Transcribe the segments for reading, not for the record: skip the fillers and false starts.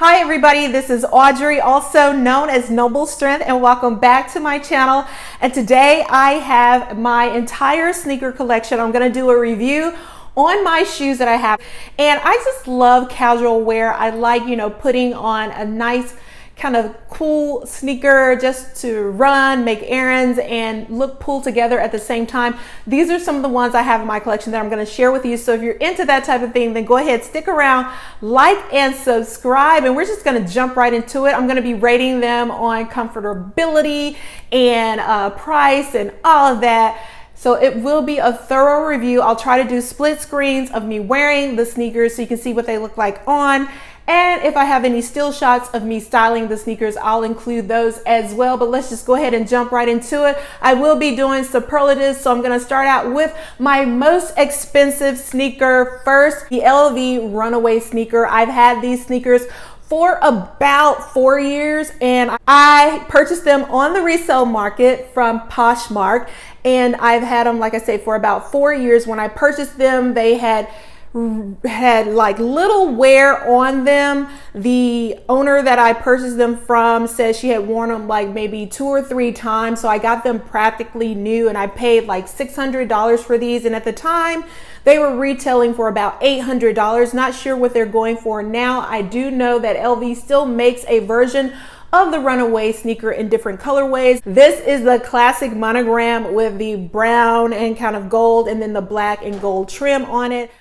Hi everybody, this is Audrey, also known as Noble Strength, and welcome back to my channel. And today I have my entire sneaker collection. I'm going to do a review on my shoes that I have. And I just love casual wear. I like, putting on a nice kind of cool sneaker just to run, make errands, and look pulled together at the same time. These are some of the ones I have in my collection that I'm going to share with you. So if you're into that type of thing, then go ahead, stick around, like and subscribe, and we're just going to jump right into it. I'm going to be rating them on comfortability and price and all of that. So it will be a thorough review. I'll try to do split screens of me wearing the sneakers so you can see what they look like on. And if I have any still shots of me styling the sneakers, I'll include those as well. But let's just go ahead and jump right into it. I will be doing superlatives, so I'm going to start out with my most expensive sneaker first, the LV Runaway sneaker. I've had these sneakers for about 4 years, and I purchased them on the resale market from Poshmark, and I've had them, like I say, for about 4 years. When I purchased them, they had like little wear on them. The owner that I purchased them from said she had worn them like maybe 2 or 3 times, so I got them practically new, and I paid like $600 for these, and at the time they were retailing for about $800. Not sure what they're going for now. I do know that LV still makes a version of the Runaway sneaker in different colorways. This is the classic monogram with the brown and kind of gold, and then the black and gold trim on it.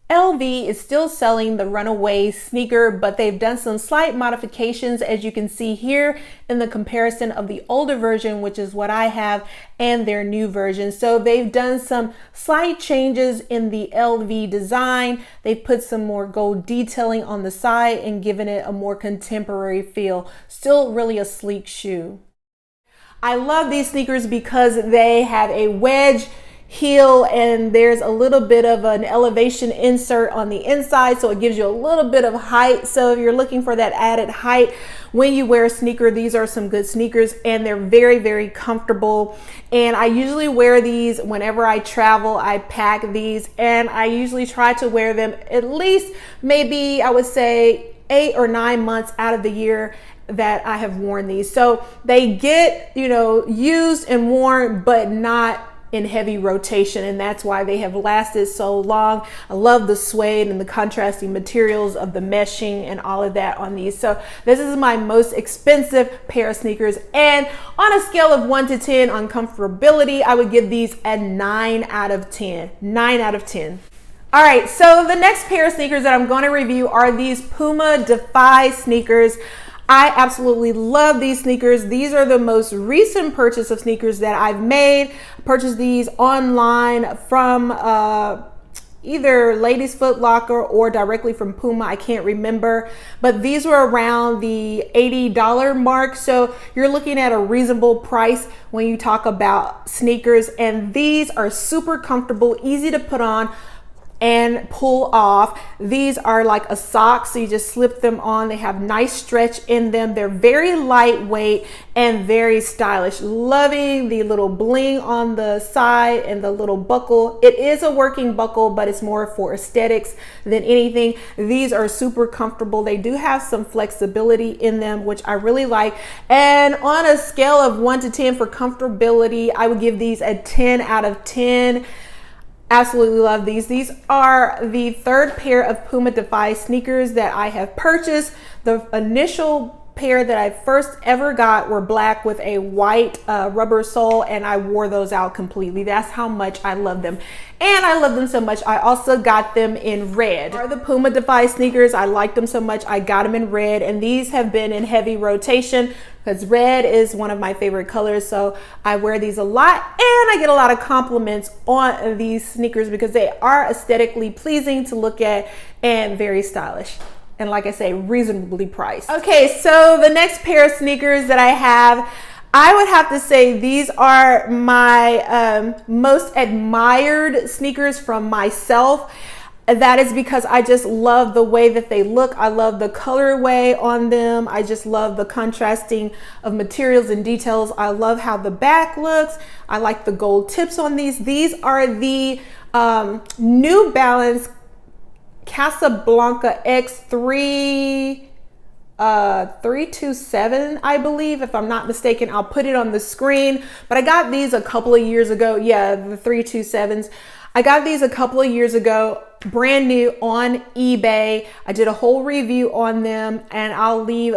LV is still selling the Runaway sneaker, but they've done some slight modifications, as you can see here in the comparison of the older version, which is what I have, and their new version. So they've done some slight changes in the LV design. They've put some more gold detailing on the side and given it a more contemporary feel. Still really a sleek shoe. I love these sneakers because they have a wedge heel, and there's a little bit of an elevation insert on the inside, so it gives you a little bit of height. So if you're looking for that added height when you wear a sneaker, these are some good sneakers, and they're very, very comfortable. And I usually wear these whenever I travel. I pack these, and I usually try to wear them at least maybe, I would say, 8 or 9 months out of the year that I have worn these. So they get, used and worn, but not in heavy rotation, and that's why they have lasted so long. I love the suede and the contrasting materials of the meshing and all of that on these. So this is my most expensive pair of sneakers, and on a scale of 1 to 10 on comfortability, I would give these a 9 out of 10. 9 out of 10. All right, so the next pair of sneakers that I'm going to review are these Puma Defy sneakers. I absolutely love these sneakers. These are the most recent purchase of sneakers that I've made. I purchased these online from either Ladies Foot Locker or directly from Puma. I can't remember, but these were around the $80 mark. So you're looking at a reasonable price when you talk about sneakers, and these are super comfortable, easy to put on and pull off. These are like a sock, so you just slip them on. They have nice stretch in them. They're very lightweight and very stylish. Loving the little bling on the side and the little buckle. It is a working buckle, but it's more for aesthetics than anything. These are super comfortable. They do have some flexibility in them, which I really like. And on a scale of 1 to 10 for comfortability, I would give these a 10 out of 10. Absolutely love these. These are the third pair of Puma Defy sneakers that I have purchased. The initial pair that I first ever got were black with a white rubber sole, and I wore those out completely. That's how much I love them. And I love them so much, I also got them in red. Are the Puma Defy sneakers. I like them so much, I got them in red, and these have been in heavy rotation because red is one of my favorite colors. So I wear these a lot, and I get a lot of compliments on these sneakers because they are aesthetically pleasing to look at and very stylish. And like I say, reasonably priced. Okay, so the next pair of sneakers that I have, I would have to say these are my most admired sneakers from myself. That is because I just love the way that they look. I love the colorway on them. I just love the contrasting of materials and details. I love how the back looks. I like the gold tips on these. These are the New Balance Casablanca X3 327, I believe, if I'm not mistaken. I'll put it on the screen, but I got these a couple of years ago. Yeah, the 327s. I got these a couple of years ago, brand new on eBay. I did a whole review on them, and I'll leave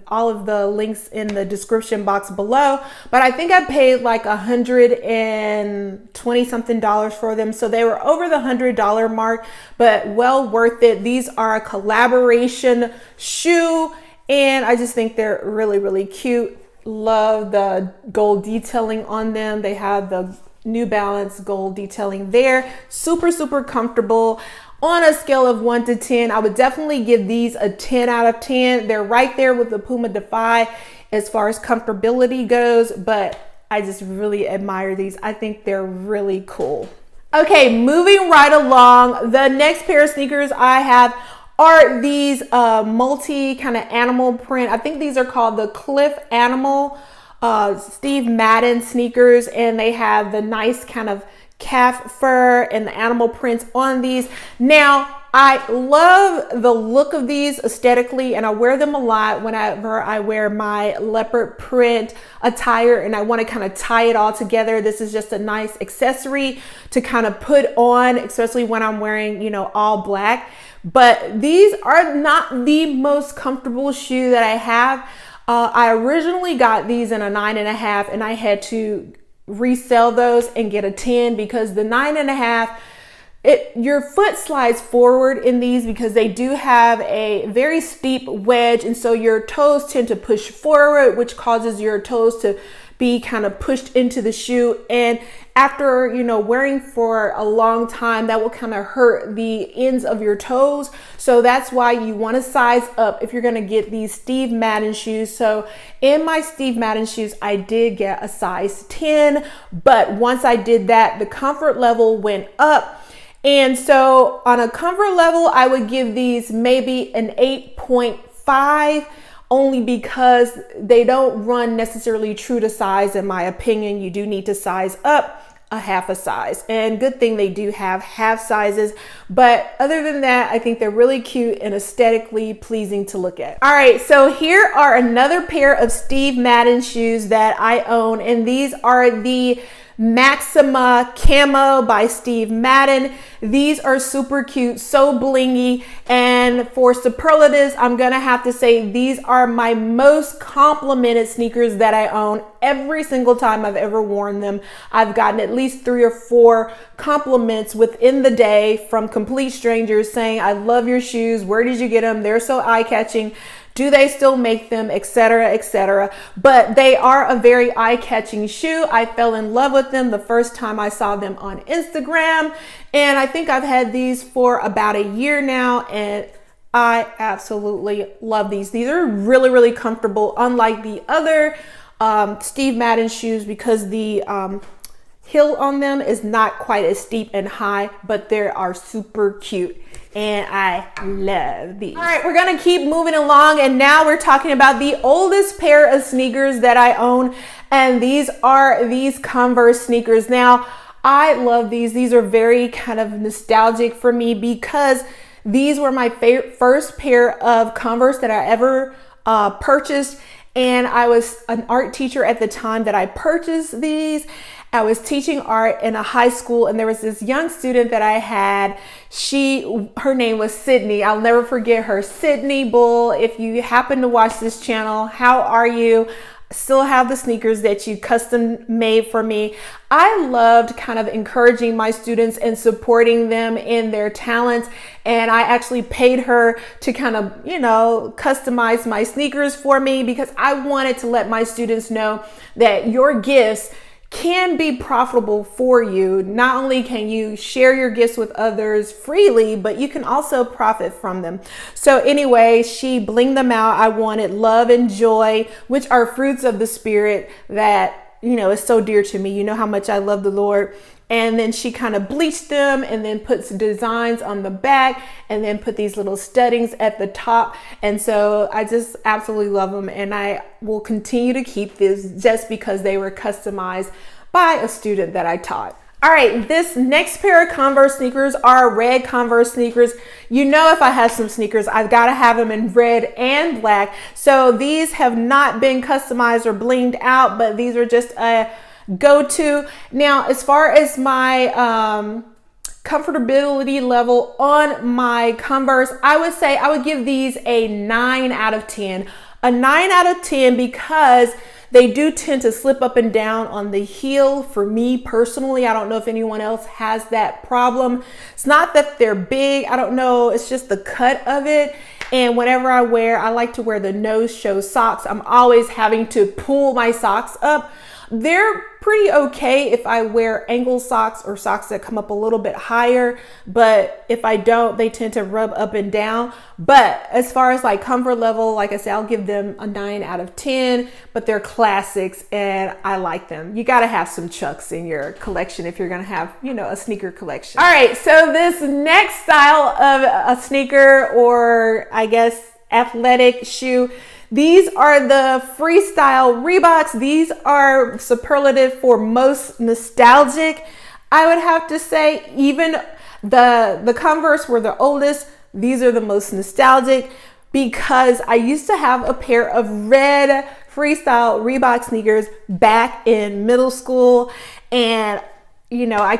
all of the links in the description box below. But I think I paid like $120 something for them. So they were over the $100 mark, but well worth it. These are a collaboration shoe, and I just think they're really, really cute. Love the gold detailing on them. They have the New Balance gold detailing there. Super, super comfortable. On a scale of 1 to 10, I would definitely give these a 10 out of 10. They're right there with the Puma Defy as far as comfortability goes, but I just really admire these. I think they're really cool. Okay, moving right along, the next pair of sneakers I have are these multi kind of animal print. I think these are called the Cliff Animal Steve Madden sneakers, and they have the nice kind of calf fur and the animal prints on these. Now, I love the look of these aesthetically, and I wear them a lot whenever I wear my leopard print attire and I want to kind of tie it all together. This is just a nice accessory to kind of put on, especially when I'm wearing, you know, all black. But these are not the most comfortable shoe that I have. I originally got these in a 9.5, and I had to resell those and get a 10 because the 9.5, your foot slides forward in these because they do have a very steep wedge, and so your toes tend to push forward, which causes your toes to be kind of pushed into the shoe. And after, you know, wearing for a long time, that will kind of hurt the ends of your toes. So that's why you want to size up if you're going to get these Steve Madden shoes. So in my Steve Madden shoes, I did get a size 10, but once I did that, the comfort level went up. And so on a comfort level, I would give these maybe an 8.5, only because they don't run necessarily true to size. In my opinion, you do need to size up a half a size, and good thing they do have half sizes. But other than that, I think they're really cute and aesthetically pleasing to look at. All right, so here are another pair of Steve Madden shoes that I own, and these are the Maxima Camo by Steve Madden. These are super cute, so blingy, and for superlatives, I'm gonna have to say these are my most complimented sneakers that I own. Every single time I've ever worn them, I've gotten at least 3 or 4 compliments within the day from complete strangers saying, I love your shoes, where did you get them, they're so eye-catching, do they still make them, etc., etc. But they are a very eye-catching shoe. I fell in love with them the first time I saw them on Instagram, and I think I've had these for about a year now, and I absolutely love these. These are really, really comfortable, unlike the other Steve Madden shoes, because the heel on them is not quite as steep and high, but they are super cute, and I love these. All right, we're gonna keep moving along, and now we're talking about the oldest pair of sneakers that I own, and these are these Converse sneakers. Now, I love these. These are very kind of nostalgic for me because these were my first pair of Converse that I ever purchased, and I was an art teacher at the time that I purchased these. I was teaching art in a high school, and there was this young student that I had. Her name was Sydney. I'll never forget her. Sydney Bull, if you happen to watch this channel, how are you? Still have the sneakers that you custom made for me. I loved kind of encouraging my students and supporting them in their talents, and I actually paid her to kind of, you know, customize my sneakers for me because I wanted to let my students know that your gifts can be profitable for you. Not only can you share your gifts with others freely, but you can also profit from them. So anyway, she blinged them out. I wanted love and joy, which are fruits of the spirit that, you know, is so dear to me. You know how much I love the Lord. And then she kind of bleached them and then put some designs on the back and then put these little studdings at the top. And so I just absolutely love them, and I will continue to keep this just because they were customized by a student that I taught. All right, this next pair of Converse sneakers are red Converse sneakers. You know, if I have some sneakers, I've got to have them in red and black. So these have not been customized or blinged out, but these are just a go-to. Now, as far as my comfortability level on my Converse, I would say I would give these a 9 out of 10. A 9 out of 10 because they do tend to slip up and down on the heel. For me personally, I don't know if anyone else has that problem. It's not that they're big, I don't know, it's just the cut of it. And whenever I like to wear the no-show socks. I'm always having to pull my socks up. They're pretty okay if I wear ankle socks or socks that come up a little bit higher, but if I don't, they tend to rub up and down. But as far as like comfort level, like I said, I'll give them a 9 out of 10, but they're classics and I like them. You got to have some Chucks in your collection if you're going to have, you know, a sneaker collection. All right, so this next style of a sneaker, or I guess athletic shoe, these are the Freestyle Reeboks. These are superlative for most nostalgic. I would have to say even the Converse were the oldest. These are the most nostalgic because I used to have a pair of red Freestyle Reebok sneakers back in middle school, and you know,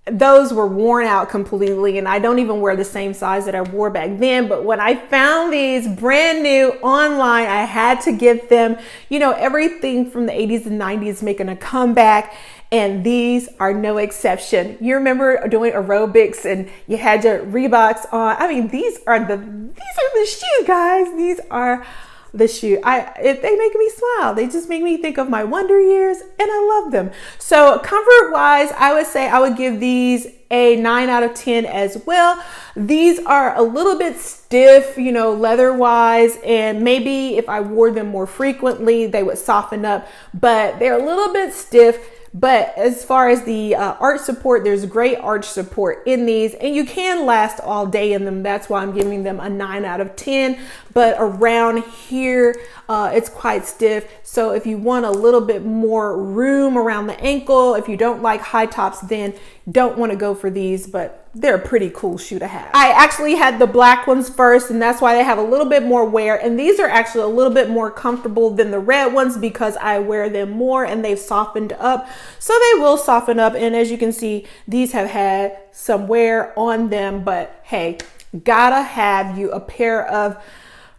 those were worn out completely, and I don't even wear the same size that I wore back then. But when I found these brand new online, I had to get them. You know, everything from the 80s and 90s making a comeback, and these are no exception. You remember doing aerobics and you had your Reeboks on. I mean, these are the shoe, guys. These are the shoe. They make me smile. They just make me think of my wonder years, and I love them. So comfort wise, I would say I would give these a 9 out of 10 as well. These are a little bit stiff, you know, leather wise, and maybe if I wore them more frequently, they would soften up, but they're a little bit stiff. But as far as the arch support, there's great arch support in these, and you can last all day in them. That's why I'm giving them a 9 out of 10. But around here, it's quite stiff. So if you want a little bit more room around the ankle, if you don't like high tops, then don't want to go for these, but they're a pretty cool shoe to have. I actually had the black ones first, and that's why they have a little bit more wear. And these are actually a little bit more comfortable than the red ones because I wear them more and they've softened up. So they will soften up. And as you can see, these have had some wear on them, but hey, gotta have you a pair of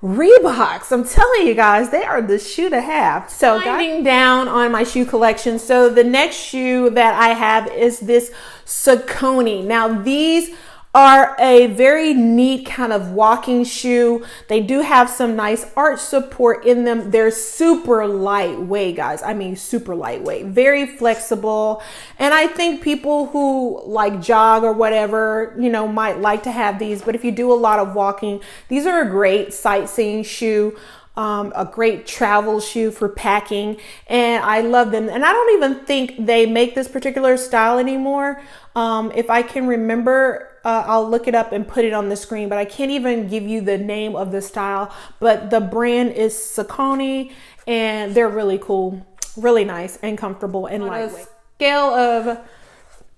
Reeboks. I'm telling you guys, they are the shoe to have. So winding down on my shoe collection. So the next shoe that I have is this Saucony. Now these are a very neat kind of walking shoe. They do have some nice arch support in them. They're super lightweight, guys. I mean, super lightweight, very flexible. And I think people who like jog or whatever, you know, might like to have these. But if you do a lot of walking, these are a great sightseeing shoe. A great travel shoe for packing, and I love them. And I don't even think they make this particular style anymore. If I can remember, I'll look it up and put it on the screen, but I can't even give you the name of the style. But the brand is Saucony, and they're really cool, really nice and comfortable and lightweight. Scale of,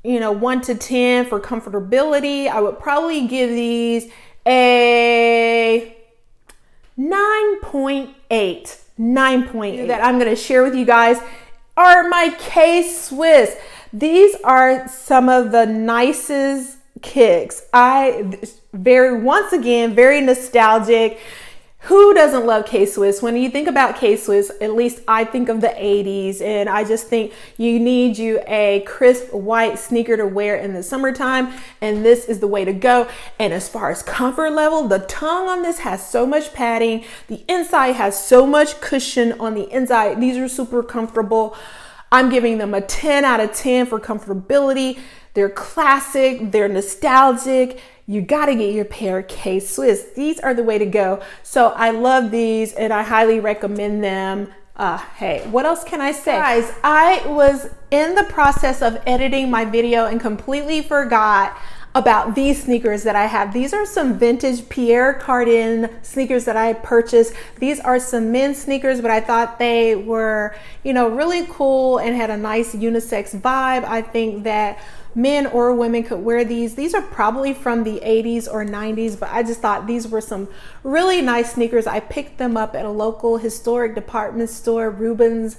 you know, 1 to 10 for comfortability, I would probably give these a 9.8. 9.8 that I'm going to share with you guys are my K-Swiss. These are some of the nicest kicks. Once again, very nostalgic. Who doesn't love K-Swiss? When you think about K-Swiss, at least I think of the 80s, and I just think you need you a crisp white sneaker to wear in the summertime, and this is the way to go. And as far as comfort level, the tongue on this has so much padding. The inside has so much cushion on the inside. These are super comfortable. I'm giving them a 10 out of 10 for comfortability. They're classic, they're nostalgic. You got to get your pair of K-Swiss. These are the way to go. So I love these and I highly recommend them. Hey, what else can I say? Guys, I was in the process of editing my video and completely forgot about these sneakers that I have. These are some vintage Pierre Cardin sneakers that I purchased. These are some men's sneakers, but I thought they were, you know, really cool and had a nice unisex vibe. I think that men or women could wear these. These are probably from the 80s or 90s, but I just thought these were some really nice sneakers. I picked them up at a local historic department store, Rubens,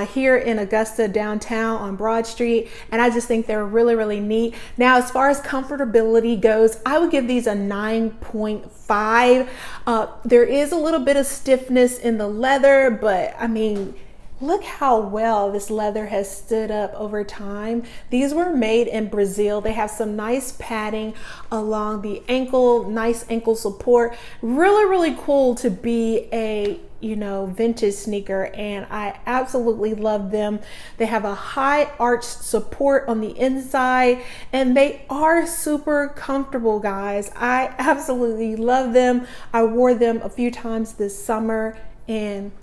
here in Augusta downtown on Broad Street, and I just think they're really, really neat. Now, as far as comfortability goes, I would give these a 9.5. There is a little bit of stiffness in the leather, but I mean, look how well this leather has stood up over time. These were made in Brazil. They have some nice padding along the ankle, nice ankle support. Really, really cool to be a, you know, vintage sneaker, and I absolutely love them. They have a high arch support on the inside, and they are super comfortable, guys. I absolutely love them. I wore them a few times this summer, and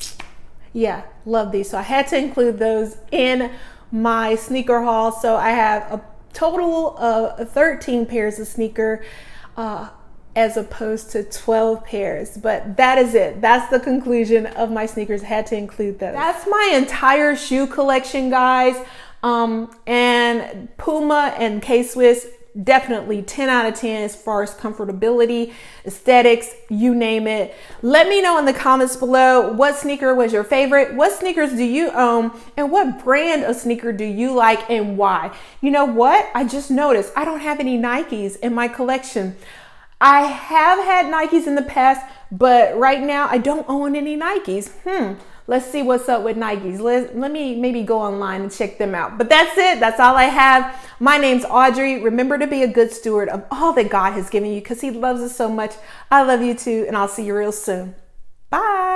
yeah, love these. So I had to include those in my sneaker haul. So I have a total of 13 pairs of sneaker as opposed to 12 pairs. But that is it. That's the conclusion of my sneakers. I had to include those. That's my entire shoe collection, guys. And Puma and K-Swiss, definitely 10 out of 10 as far as comfortability, aesthetics, you name it. Let me know in the comments below what sneaker was your favorite, what sneakers do you own, and what brand of sneaker do you like and why. You know what? I just noticed I don't have any Nikes in my collection. I have had Nikes in the past, but right now I don't own any Nikes. Let's see what's up with Nikes. Let me maybe go online and check them out. But that's it. That's all I have. My name's Audrey. Remember to be a good steward of all that God has given you because he loves us so much. I love you too, and I'll see you real soon. Bye.